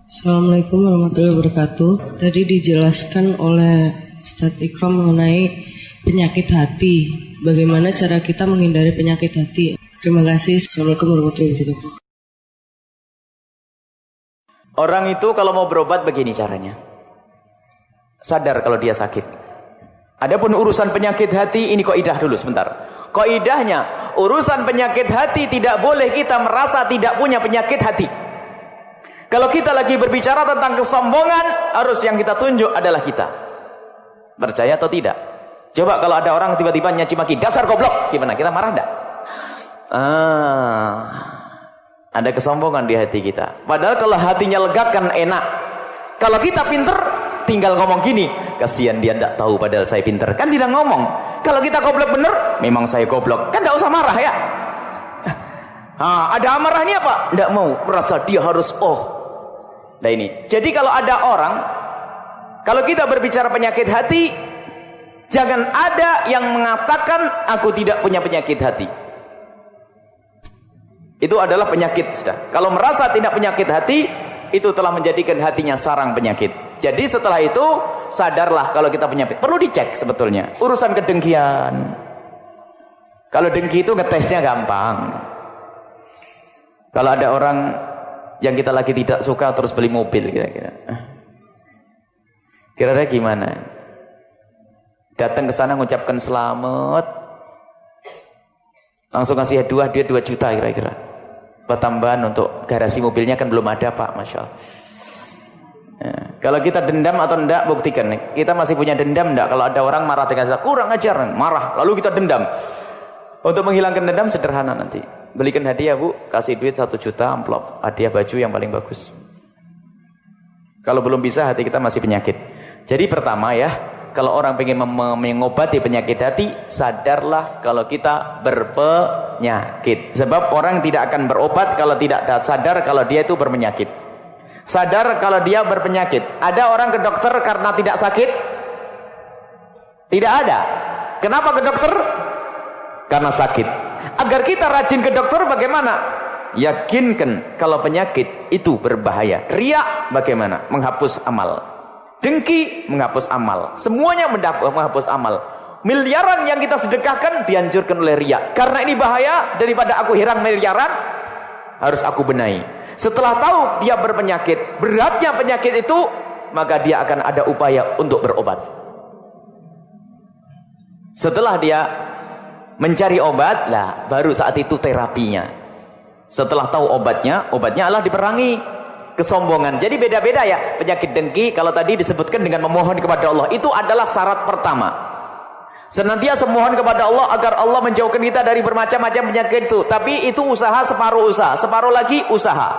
Assalamualaikum warahmatullahi wabarakatuh. Tadi dijelaskan oleh Ustadz Ikram mengenai penyakit hati. Bagaimana cara kita menghindari penyakit hati? Terima kasih. Assalamualaikum warahmatullahi wabarakatuh. Orang itu kalau mau berobat begini caranya. Sadar kalau dia sakit. Adapun urusan penyakit hati, ini kaidah dulu sebentar. Kaidahnya, urusan penyakit hati tidak boleh kita merasa tidak punya penyakit hati. Kalau kita lagi berbicara tentang kesombongan, harus yang kita tunjuk adalah kita. Percaya atau tidak? Coba kalau ada orang tiba-tiba nyaci maki, dasar goblok, gimana? Kita marah enggak? Ada kesombongan di hati kita. Padahal kalau hatinya lega kan enak. Kalau kita pinter, tinggal ngomong gini, kasihan dia enggak tahu padahal saya pinter. Kan tidak ngomong. Kalau kita goblok bener, memang saya goblok. Kan enggak usah marah ya. Ada amarah ini apa? Enggak mau, merasa dia harus Nah ini. Jadi kalau ada orang, kalau kita berbicara penyakit hati, jangan ada yang mengatakan aku tidak punya penyakit hati. Itu adalah penyakit sudah. Kalau merasa tidak penyakit hati, itu telah menjadikan hatinya sarang penyakit. Jadi setelah itu sadarlah kalau kita punya penyakit. Perlu dicek sebetulnya. Urusan kedengkian. Kalau dengki itu ngetesnya gampang. Kalau ada orang yang kita lagi tidak suka terus beli mobil kira-kira. Kira-kira gimana? Datang ke sana mengucapkan selamat. Langsung kasih hadiah dia 2 juta kira-kira. Buat tambahan untuk garasi mobilnya kan belum ada Pak, Masya Allah. Kalau kita dendam atau enggak, buktikan. Kita masih punya dendam enggak? Kalau ada orang marah dengan kita, kurang ajar, marah. Lalu kita dendam. Untuk menghilangkan dendam sederhana nanti. Belikan hadiah Bu, kasih duit 1 juta amplop, hadiah baju yang paling bagus. Kalau belum bisa, hati kita masih penyakit. Jadi pertama ya, kalau orang ingin mengobati penyakit hati, sadarlah kalau kita berpenyakit. Sebab orang tidak akan berobat kalau tidak sadar kalau dia itu berpenyakit. Sadar kalau dia berpenyakit. Ada orang ke dokter karena tidak sakit? Tidak ada. Kenapa ke dokter? Karena sakit. Agar kita rajin ke dokter bagaimana? Yakinkan kalau penyakit itu berbahaya. Riya bagaimana? Menghapus amal. Dengki menghapus amal. Semuanya menghapus amal. Miliaran yang kita sedekahkan dihancurkan oleh riya. Karena ini bahaya, daripada aku hirang miliaran, harus aku benahi. Setelah tahu dia berpenyakit, beratnya penyakit itu, maka dia akan ada upaya untuk berobat. Setelah dia mencari obat, lah baru saat itu terapinya. Setelah tahu obatnya adalah diperangi kesombongan. Jadi beda-beda ya. Penyakit dengki kalau tadi disebutkan dengan memohon kepada Allah, itu adalah syarat pertama. Senantiasa memohon kepada Allah agar Allah menjauhkan kita dari bermacam-macam penyakit itu. Tapi itu usaha, separuh lagi usaha.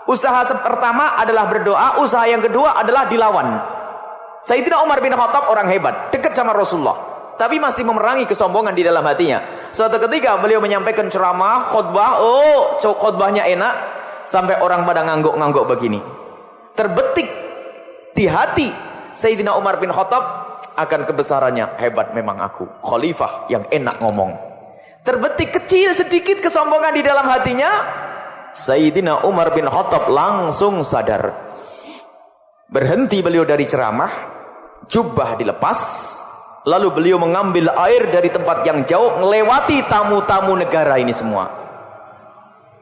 Usaha pertama adalah berdoa, usaha yang kedua adalah dilawan. Sayyidina Umar bin Khattab orang hebat, dekat sama Rasulullah, tapi masih memerangi kesombongan di dalam hatinya. Suatu ketika beliau menyampaikan ceramah, khutbah, khutbahnya enak, sampai orang pada ngangguk-ngangguk begini. Terbetik di hati Sayyidina Umar bin Khattab akan kebesarannya, hebat memang aku, khalifah yang enak ngomong. Terbetik kecil sedikit kesombongan di dalam hatinya, Sayyidina Umar bin Khattab langsung sadar. Berhenti beliau dari ceramah, jubah dilepas, lalu beliau mengambil air dari tempat yang jauh, melewati tamu-tamu negara ini semua.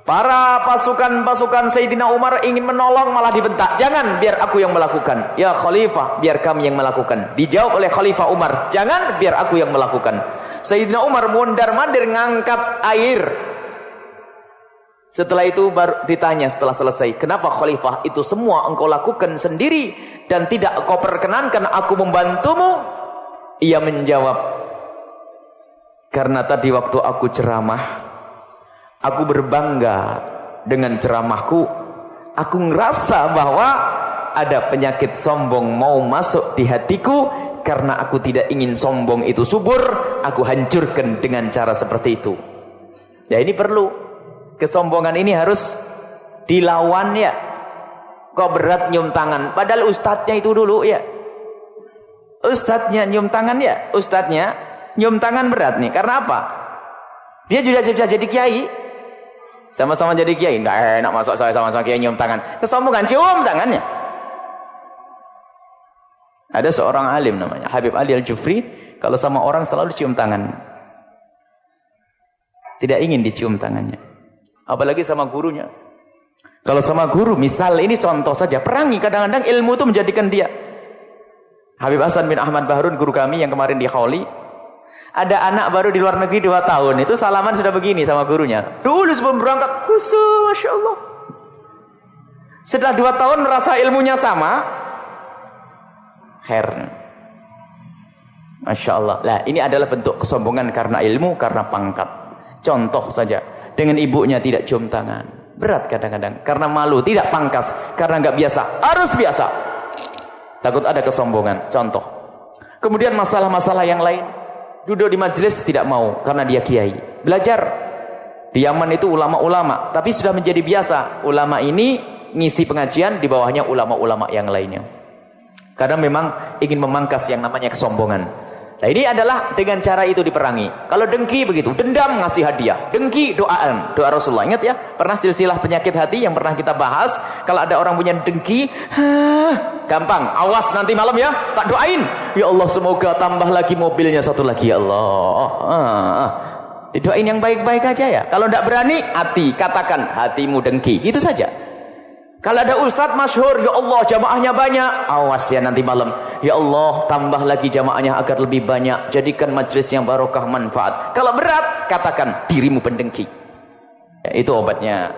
Para pasukan Sayyidina Umar ingin menolong, malah dibentak. Jangan, biar aku yang melakukan. Ya Khalifah, biar kami yang melakukan. Dijawab oleh Khalifah Umar, jangan, biar aku yang melakukan. Sayyidina Umar mondar-mandir ngangkat air. Setelah itu baru ditanya setelah selesai, kenapa Khalifah itu semua engkau lakukan sendiri dan tidak kau perkenankan aku membantumu? Ia menjawab, karena tadi waktu aku ceramah, aku berbangga dengan ceramahku. Aku ngerasa bahwa ada penyakit sombong mau masuk di hatiku. Karena aku tidak ingin sombong itu subur, aku hancurkan dengan cara seperti itu. Ya ini perlu. Kesombongan ini harus dilawan ya. Kok berat nyium tangan, padahal ustadznya itu dulu ya. Ustadznya nyium tangan ya, ustadznya nyium tangan berat nih. Karena apa? Dia juga bisa jadi kiai. Sama-sama jadi kiai, nggak enak masuk saya sama-sama kiai nyium tangan. Kesombongan, cium tangannya. Ada seorang alim namanya Habib Ali Al-Jufri, kalau sama orang selalu cium tangan. Tidak ingin dicium tangannya. Apalagi sama gurunya. Kalau sama guru, misal ini contoh saja, perangi kadang-kadang ilmu itu menjadikan dia. Habib Hasan bin Ahmad Bahrun, guru kami yang kemarin di Khawli, ada anak baru di luar negeri 2 tahun, itu salaman sudah begini sama gurunya. Dulu sebelum berangkat, khusus, Masya Allah. Setelah 2 tahun merasa ilmunya sama, khair. Masya Allah. Lah, ini adalah bentuk kesombongan karena ilmu, karena pangkat. Contoh saja, dengan ibunya tidak cium tangan. Berat kadang-kadang, karena malu, tidak pangkas, karena nggak biasa, harus biasa. Takut ada kesombongan, contoh. Kemudian masalah-masalah yang lain. Duduk di majelis tidak mau, karena dia kiai. Belajar. Di Yaman itu ulama-ulama, tapi sudah menjadi biasa. Ulama ini ngisi pengajian, di bawahnya ulama-ulama yang lainnya. Karena memang ingin memangkas yang namanya kesombongan. Nah, ini adalah dengan cara itu diperangi. Kalau dengki begitu, dendam ngasih hadiah, dengki doaan, doa Rasulullah. Ingat ya, pernah silsilah penyakit hati yang pernah kita bahas. Kalau ada orang punya dengki, gampang, awas nanti malam ya, tak doain. Ya Allah, semoga tambah lagi mobilnya 1 lagi ya Allah. Didoain yang baik-baik aja ya. Kalau tidak berani, hati, katakan hatimu dengki, itu saja. Kalau ada ustadz masyhur, ya Allah jamaahnya banyak, awas ya nanti malam. Ya Allah tambah lagi jamaahnya agar lebih banyak, jadikan majelis yang barokah manfaat. Kalau berat, katakan dirimu pendengki. Ya, itu obatnya.